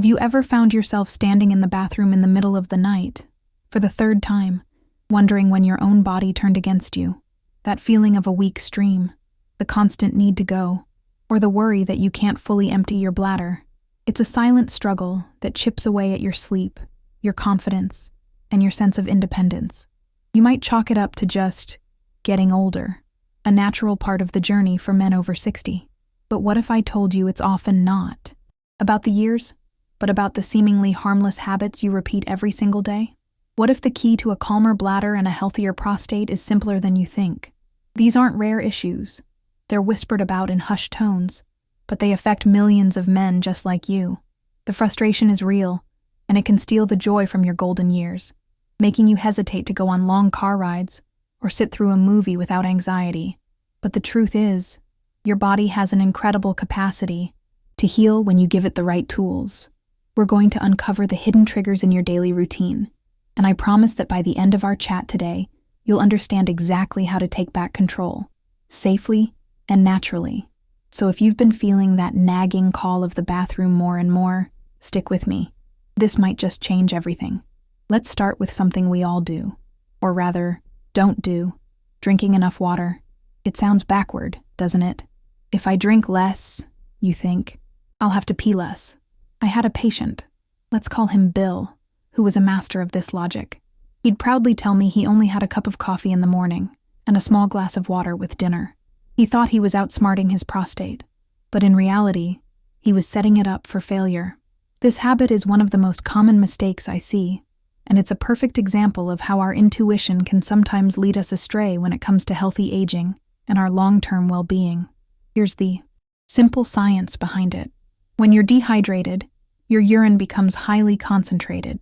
Have you ever found yourself standing in the bathroom in the middle of the night, for the third time, wondering when your own body turned against you? That feeling of a weak stream, the constant need to go, or the worry that you can't fully empty your bladder. It's a silent struggle that chips away at your sleep, your confidence, and your sense of independence. You might chalk it up to just getting older, a natural part of the journey for men over 60. But what if I told you it's often not about the years, but about the seemingly harmless habits you repeat every single day? What if the key to a calmer bladder and a healthier prostate is simpler than you think? These aren't rare issues. They're whispered about in hushed tones, but they affect millions of men just like you. The frustration is real, and it can steal the joy from your golden years, making you hesitate to go on long car rides or sit through a movie without anxiety. But the truth is, your body has an incredible capacity to heal when you give it the right tools. We're going to uncover the hidden triggers in your daily routine, and I promise that by the end of our chat today, you'll understand exactly how to take back control, safely and naturally. So if you've been feeling that nagging call of the bathroom more and more, stick with me. This might just change everything. Let's start with something we all do, or rather, don't do: drinking enough water. It sounds backward, doesn't it? If I drink less, you think, I'll have to pee less. I had a patient, let's call him Bill, who was a master of this logic. He'd proudly tell me he only had a cup of coffee in the morning and a small glass of water with dinner. He thought he was outsmarting his prostate, but in reality, he was setting it up for failure. This habit is one of the most common mistakes I see, and it's a perfect example of how our intuition can sometimes lead us astray when it comes to healthy aging and our long-term well-being. Here's the simple science behind it. When you're dehydrated, your urine becomes highly concentrated.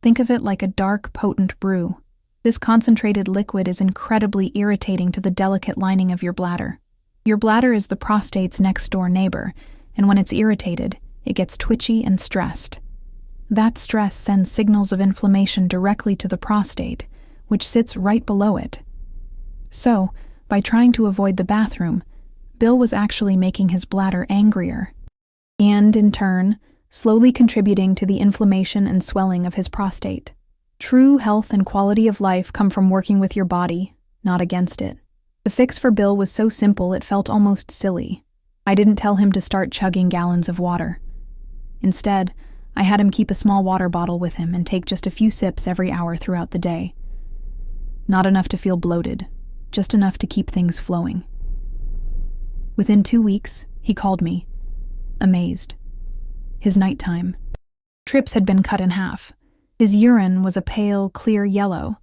Think of it like a dark, potent brew. This concentrated liquid is incredibly irritating to the delicate lining of your bladder. Your bladder is the prostate's next-door neighbor, and when it's irritated, it gets twitchy and stressed. That stress sends signals of inflammation directly to the prostate, which sits right below it. So, by trying to avoid the bathroom, Bill was actually making his bladder angrier, and, in turn, slowly contributing to the inflammation and swelling of his prostate. True health and quality of life come from working with your body, not against it. The fix for Bill was so simple it felt almost silly. I didn't tell him to start chugging gallons of water. Instead, I had him keep a small water bottle with him and take just a few sips every hour throughout the day. Not enough to feel bloated, just enough to keep things flowing. Within 2 weeks, he called me, amazed. His nighttime trips had been cut in half. His urine was a pale, clear yellow,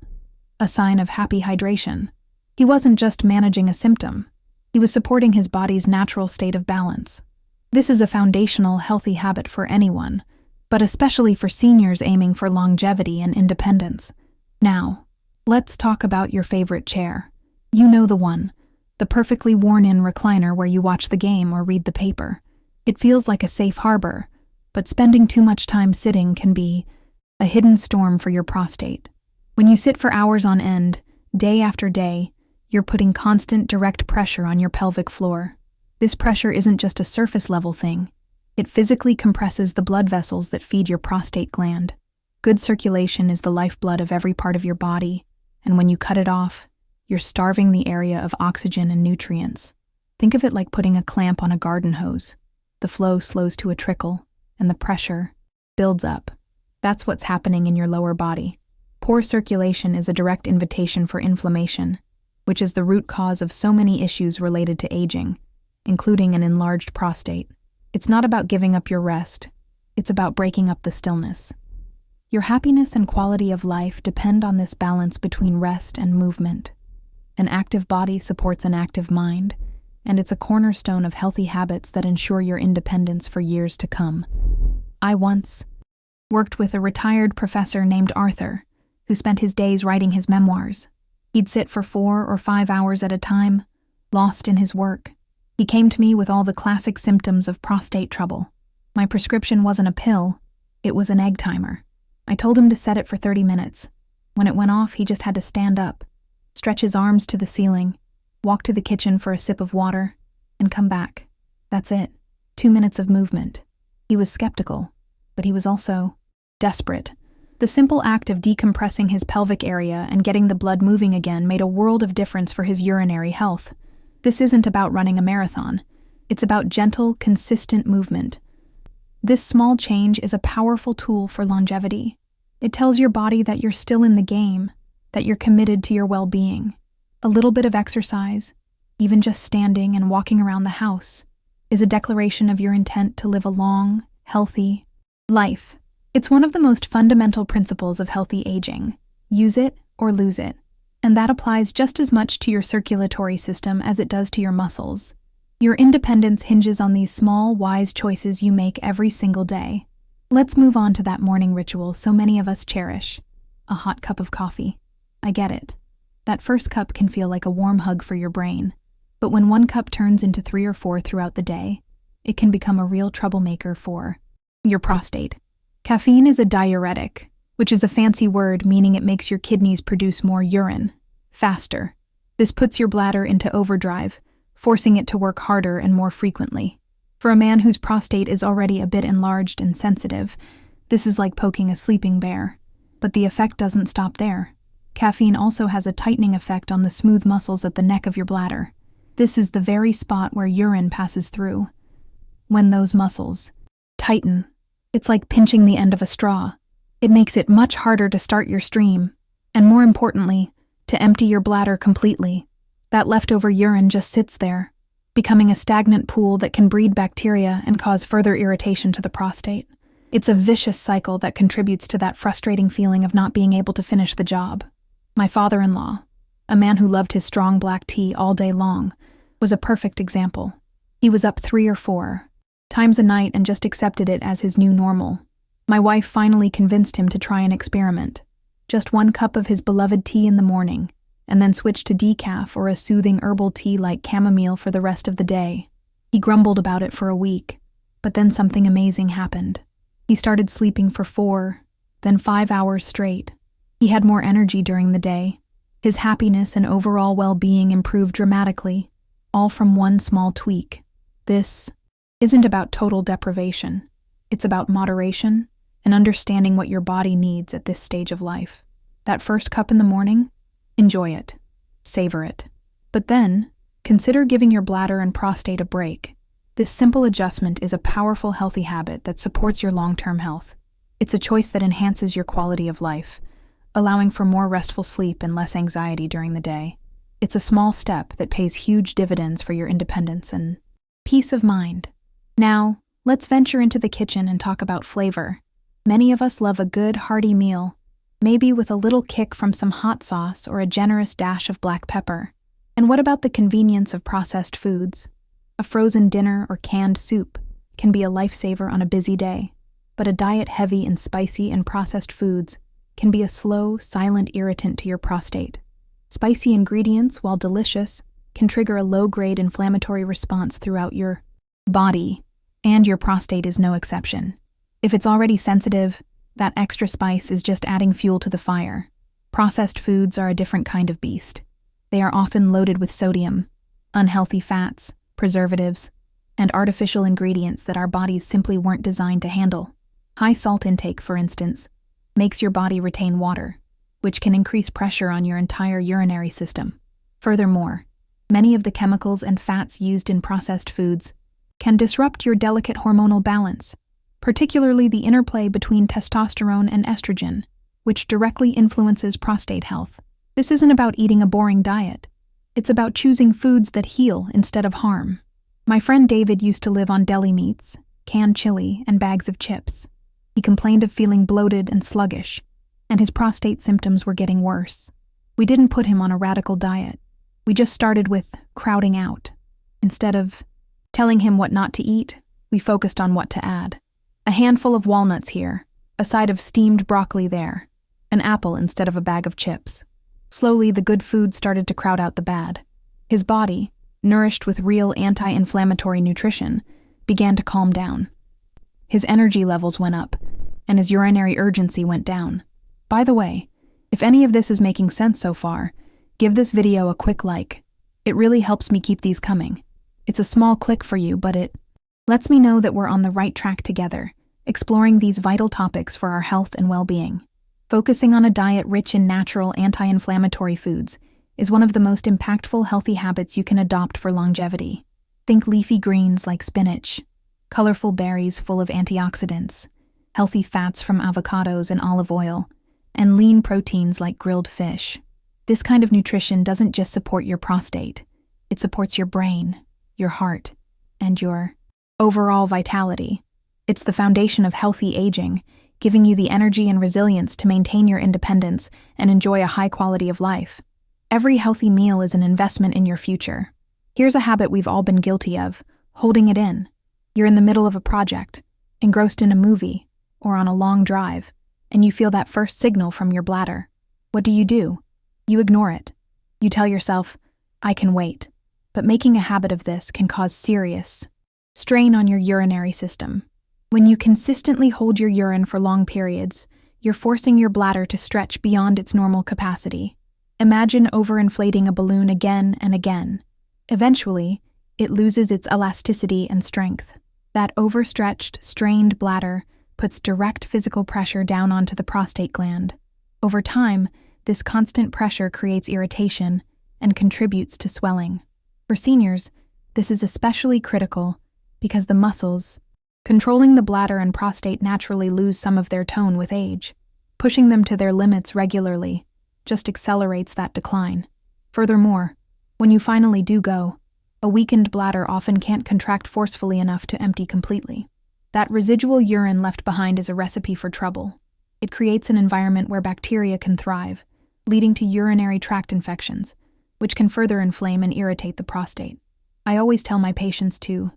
a sign of happy hydration. He wasn't just managing a symptom. He was supporting his body's natural state of balance. This is a foundational, healthy habit for anyone, but especially for seniors aiming for longevity and independence. Now, let's talk about your favorite chair. You know the one, the perfectly worn-in recliner where you watch the game or read the paper. It feels like a safe harbor, but spending too much time sitting can be a hidden storm for your prostate. When you sit for hours on end, day after day, you're putting constant direct pressure on your pelvic floor. This pressure isn't just a surface-level thing. It physically compresses the blood vessels that feed your prostate gland. Good circulation is the lifeblood of every part of your body, and when you cut it off, you're starving the area of oxygen and nutrients. Think of it like putting a clamp on a garden hose. The flow slows to a trickle, and the pressure builds up. That's what's happening in your lower body. Poor circulation is a direct invitation for inflammation, which is the root cause of so many issues related to aging, including an enlarged prostate. It's not about giving up your rest. It's about breaking up the stillness. Your happiness and quality of life depend on this balance between rest and movement. An active body supports an active mind, and it's a cornerstone of healthy habits that ensure your independence for years to come. I once worked with a retired professor named Arthur, who spent his days writing his memoirs. He'd sit for 4 or 5 hours at a time, lost in his work. He came to me with all the classic symptoms of prostate trouble. My prescription wasn't a pill, it was an egg timer. I told him to set it for 30 minutes. When it went off, he just had to stand up, stretch his arms to the ceiling, walk to the kitchen for a sip of water, and come back. That's it. 2 minutes of movement. He was skeptical, but he was also desperate. The simple act of decompressing his pelvic area and getting the blood moving again made a world of difference for his urinary health. This isn't about running a marathon. It's about gentle, consistent movement. This small change is a powerful tool for longevity. It tells your body that you're still in the game, that you're committed to your well-being. A little bit of exercise, even just standing and walking around the house, is a declaration of your intent to live a long, healthy life. It's one of the most fundamental principles of healthy aging. Use it or lose it. And that applies just as much to your circulatory system as it does to your muscles. Your independence hinges on these small, wise choices you make every single day. Let's move on to that morning ritual so many of us cherish. A hot cup of coffee. I get it. That first cup can feel like a warm hug for your brain. But when one cup turns into 3 or 4 throughout the day, it can become a real troublemaker for your prostate. Caffeine is a diuretic, which is a fancy word meaning it makes your kidneys produce more urine, faster. This puts your bladder into overdrive, forcing it to work harder and more frequently. For a man whose prostate is already a bit enlarged and sensitive, this is like poking a sleeping bear. But the effect doesn't stop there. Caffeine also has a tightening effect on the smooth muscles at the neck of your bladder. This is the very spot where urine passes through. When those muscles tighten, it's like pinching the end of a straw. It makes it much harder to start your stream, and more importantly, to empty your bladder completely. That leftover urine just sits there, becoming a stagnant pool that can breed bacteria and cause further irritation to the prostate. It's a vicious cycle that contributes to that frustrating feeling of not being able to finish the job. My father-in-law, a man who loved his strong black tea all day long, was a perfect example. He was up 3 or 4 times a night and just accepted it as his new normal. My wife finally convinced him to try an experiment. Just 1 cup of his beloved tea in the morning, and then switch to decaf or a soothing herbal tea like chamomile for the rest of the day. He grumbled about it for a week, but then something amazing happened. He started sleeping for 4, then 5 hours straight. He had more energy during the day. His happiness and overall well-being improved dramatically, all from one small tweak. This isn't about total deprivation. It's about moderation and understanding what your body needs at this stage of life. That first cup in the morning, enjoy it. Savor it. But then, consider giving your bladder and prostate a break. This simple adjustment is a powerful, healthy habit that supports your long-term health. It's a choice that enhances your quality of life, allowing for more restful sleep and less anxiety during the day. It's a small step that pays huge dividends for your independence and peace of mind. Now, let's venture into the kitchen and talk about flavor. Many of us love a good, hearty meal, maybe with a little kick from some hot sauce or a generous dash of black pepper. And what about the convenience of processed foods? A frozen dinner or canned soup can be a lifesaver on a busy day, but a diet heavy in spicy and processed foods can be a slow, silent irritant to your prostate. Spicy ingredients, while delicious, can trigger a low-grade inflammatory response throughout your body, and your prostate is no exception. If it's already sensitive, that extra spice is just adding fuel to the fire. Processed foods are a different kind of beast. They are often loaded with sodium, unhealthy fats, preservatives, and artificial ingredients that our bodies simply weren't designed to handle. High salt intake, for instance, makes your body retain water, which can increase pressure on your entire urinary system. Furthermore, many of the chemicals and fats used in processed foods can disrupt your delicate hormonal balance, particularly the interplay between testosterone and estrogen, which directly influences prostate health. This isn't about eating a boring diet. It's about choosing foods that heal instead of harm. My friend David used to live on deli meats, canned chili, and bags of chips. He complained of feeling bloated and sluggish, and his prostate symptoms were getting worse. We didn't put him on a radical diet. We just started with crowding out. Instead of telling him what not to eat, we focused on what to add. A handful of walnuts here, a side of steamed broccoli there, an apple instead of a bag of chips. Slowly, the good food started to crowd out the bad. His body, nourished with real anti-inflammatory nutrition, began to calm down. His energy levels went up, and his urinary urgency went down. By the way, if any of this is making sense so far, give this video a quick like. It really helps me keep these coming. It's a small click for you, but it lets me know that we're on the right track together, exploring these vital topics for our health and well-being. Focusing on a diet rich in natural anti-inflammatory foods is one of the most impactful healthy habits you can adopt for longevity. Think leafy greens like spinach, colorful berries full of antioxidants, healthy fats from avocados and olive oil, and lean proteins like grilled fish. This kind of nutrition doesn't just support your prostate, it supports your brain, your heart, and your overall vitality. It's the foundation of healthy aging, giving you the energy and resilience to maintain your independence and enjoy a high quality of life. Every healthy meal is an investment in your future. Here's a habit we've all been guilty of: holding it in. You're in the middle of a project, engrossed in a movie, or on a long drive, and you feel that first signal from your bladder. What do? You ignore it. You tell yourself, "I can wait." But making a habit of this can cause serious strain on your urinary system. When you consistently hold your urine for long periods, you're forcing your bladder to stretch beyond its normal capacity. Imagine overinflating a balloon again and again. Eventually, it loses its elasticity and strength. That overstretched, strained bladder puts direct physical pressure down onto the prostate gland. Over time, this constant pressure creates irritation and contributes to swelling. For seniors, this is especially critical because the muscles controlling the bladder and prostate naturally lose some of their tone with age. Pushing them to their limits regularly just accelerates that decline. Furthermore, when you finally do go, a weakened bladder often can't contract forcefully enough to empty completely. That residual urine left behind is a recipe for trouble. It creates an environment where bacteria can thrive, leading to urinary tract infections, which can further inflame and irritate the prostate. I always tell my patients to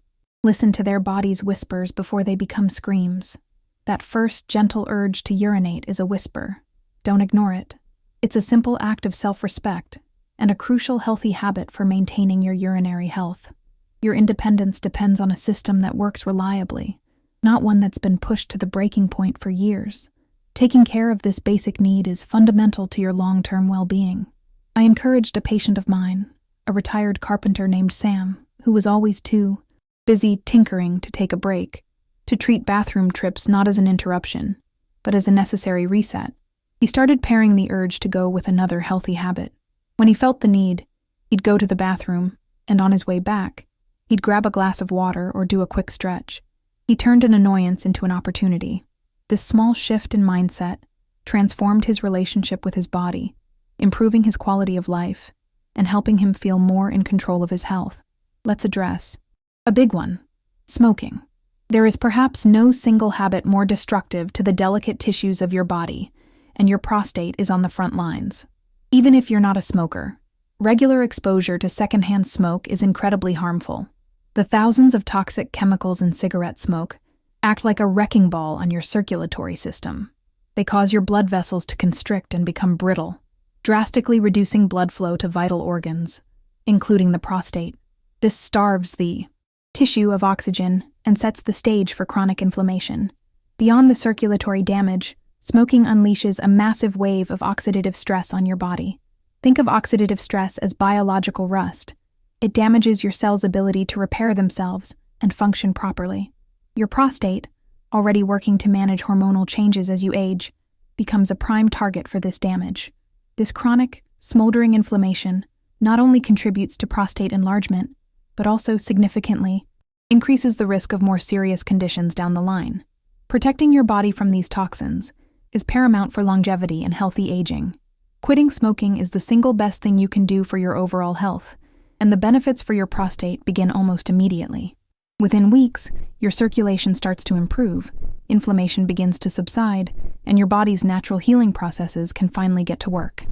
listen to their body's whispers before they become screams. That first gentle urge to urinate is a whisper. Don't ignore it. It's a simple act of self-respect and a crucial healthy habit for maintaining your urinary health. Your independence depends on a system that works reliably, not one that's been pushed to the breaking point for years. Taking care of this basic need is fundamental to your long-term well-being. I encouraged a patient of mine, a retired carpenter named Sam, who was always too busy tinkering to take a break, to treat bathroom trips not as an interruption, but as a necessary reset. He started pairing the urge to go with another healthy habit. When he felt the need, he'd go to the bathroom, and on his way back, he'd grab a glass of water or do a quick stretch. He turned an annoyance into an opportunity. This small shift in mindset transformed his relationship with his body, improving his quality of life, and helping him feel more in control of his health. Let's address a big one: smoking. There is perhaps no single habit more destructive to the delicate tissues of your body, and your prostate is on the front lines. Even if you're not a smoker, regular exposure to secondhand smoke is incredibly harmful. The thousands of toxic chemicals in cigarette smoke act like a wrecking ball on your circulatory system. They cause your blood vessels to constrict and become brittle, drastically reducing blood flow to vital organs, including the prostate. This starves the tissue of oxygen and sets the stage for chronic inflammation. Beyond the circulatory damage, smoking unleashes a massive wave of oxidative stress on your body. Think of oxidative stress as biological rust. It damages your cells' ability to repair themselves and function properly. Your prostate, already working to manage hormonal changes as you age, becomes a prime target for this damage. This chronic, smoldering inflammation not only contributes to prostate enlargement, but also significantly increases the risk of more serious conditions down the line. Protecting your body from these toxins is paramount for longevity and healthy aging. Quitting smoking is the single best thing you can do for your overall health, and the benefits for your prostate begin almost immediately. Within weeks, your circulation starts to improve, inflammation begins to subside, and your body's natural healing processes can finally get to work.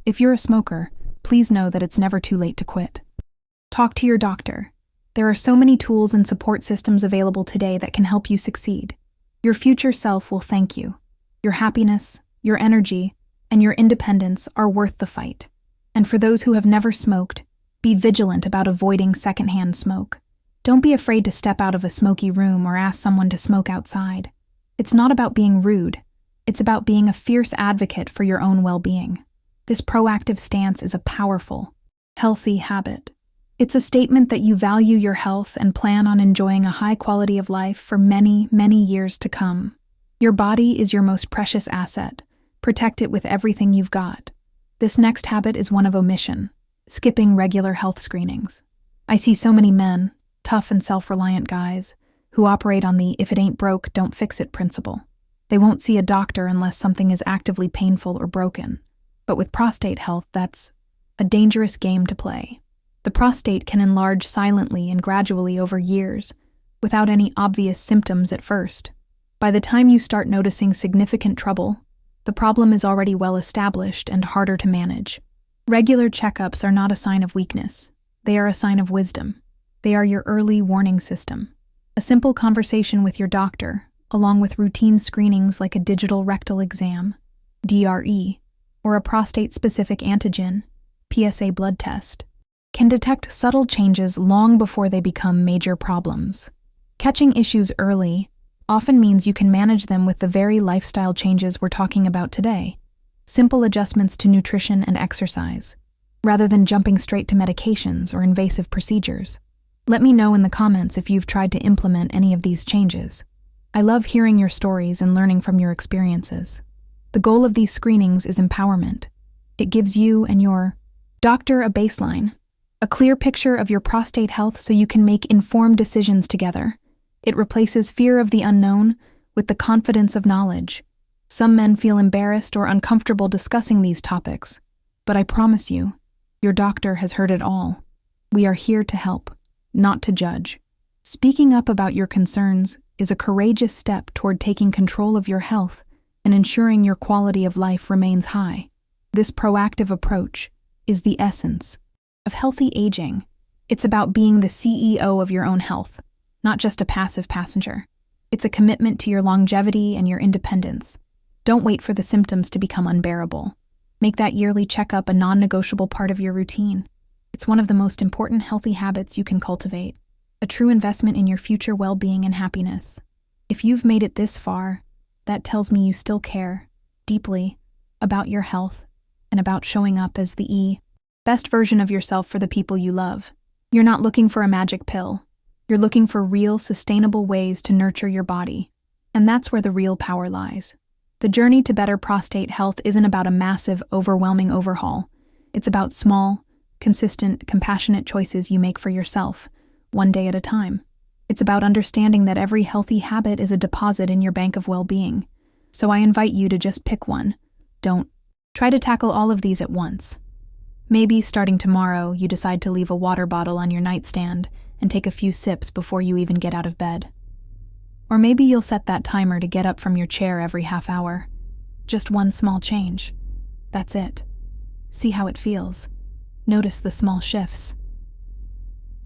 If you're a smoker, please know that it's never too late to quit. Talk to your doctor. There are so many tools and support systems available today that can help you succeed. Your future self will thank you. Your happiness, your energy, and your independence are worth the fight. And for those who have never smoked, be vigilant about avoiding secondhand smoke. Don't be afraid to step out of a smoky room or ask someone to smoke outside. It's not about being rude. It's about being a fierce advocate for your own well-being. This proactive stance is a powerful, healthy habit. It's a statement that you value your health and plan on enjoying a high quality of life for many, many years to come. Your body is your most precious asset. Protect it with everything you've got. This next habit is one of omission, skipping regular health screenings. I see so many men, tough and self-reliant guys, who operate on the if it ain't broke, don't fix it principle. They won't see a doctor unless something is actively painful or broken. But with prostate health, that's a dangerous game to play. The prostate can enlarge silently and gradually over years, without any obvious symptoms at first. By the time you start noticing significant trouble, the problem is already well established and harder to manage. Regular checkups are not a sign of weakness. They are a sign of wisdom. They are your early warning system. A simple conversation with your doctor, along with routine screenings like a digital rectal exam, DRE, or a prostate-specific antigen, PSA blood test, can detect subtle changes long before they become major problems. Catching issues early often means you can manage them with the very lifestyle changes we're talking about today. Simple adjustments to nutrition and exercise, rather than jumping straight to medications or invasive procedures. Let me know in the comments if you've tried to implement any of these changes. I love hearing your stories and learning from your experiences. The goal of these screenings is empowerment. It gives you and your doctor a baseline, a clear picture of your prostate health so you can make informed decisions together. It replaces fear of the unknown with the confidence of knowledge. Some men feel embarrassed or uncomfortable discussing these topics, but I promise you, your doctor has heard it all. We are here to help, not to judge. Speaking up about your concerns is a courageous step toward taking control of your health and ensuring your quality of life remains high. This proactive approach is the essence of healthy aging. It's about being the CEO of your own health, not just a passive passenger. It's a commitment to your longevity and your independence. Don't wait for the symptoms to become unbearable. Make that yearly checkup a non-negotiable part of your routine. It's one of the most important healthy habits you can cultivate, a true investment in your future well-being and happiness. If you've made it this far, that tells me you still care deeply about your health and about showing up as the best version of yourself for the people you love. You're not looking for a magic pill. You're looking for real, sustainable ways to nurture your body. And that's where the real power lies. The journey to better prostate health isn't about a massive, overwhelming overhaul. It's about small, consistent, compassionate choices you make for yourself, one day at a time. It's about understanding that every healthy habit is a deposit in your bank of well-being. So I invite you to just pick one. Don't try to tackle all of these at once. Maybe starting tomorrow, you decide to leave a water bottle on your nightstand and take a few sips before you even get out of bed. Or maybe you'll set that timer to get up from your chair every half hour. Just one small change. That's it. See how it feels. Notice the small shifts.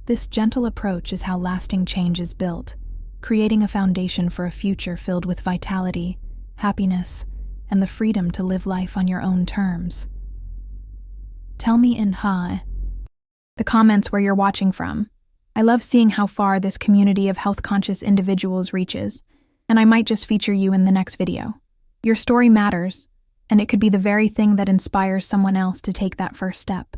This gentle approach is how lasting change is built, creating a foundation for a future filled with vitality, happiness, and the freedom to live life on your own terms. Tell me in the comments where you're watching from. I love seeing how far this community of health-conscious individuals reaches, and I might just feature you in the next video. Your story matters, and it could be the very thing that inspires someone else to take that first step.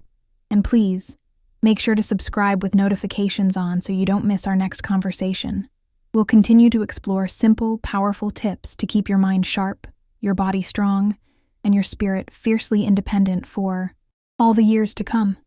And please, make sure to subscribe with notifications on so you don't miss our next conversation. We'll continue to explore simple, powerful tips to keep your mind sharp, your body strong, and your spirit fiercely independent for all the years to come.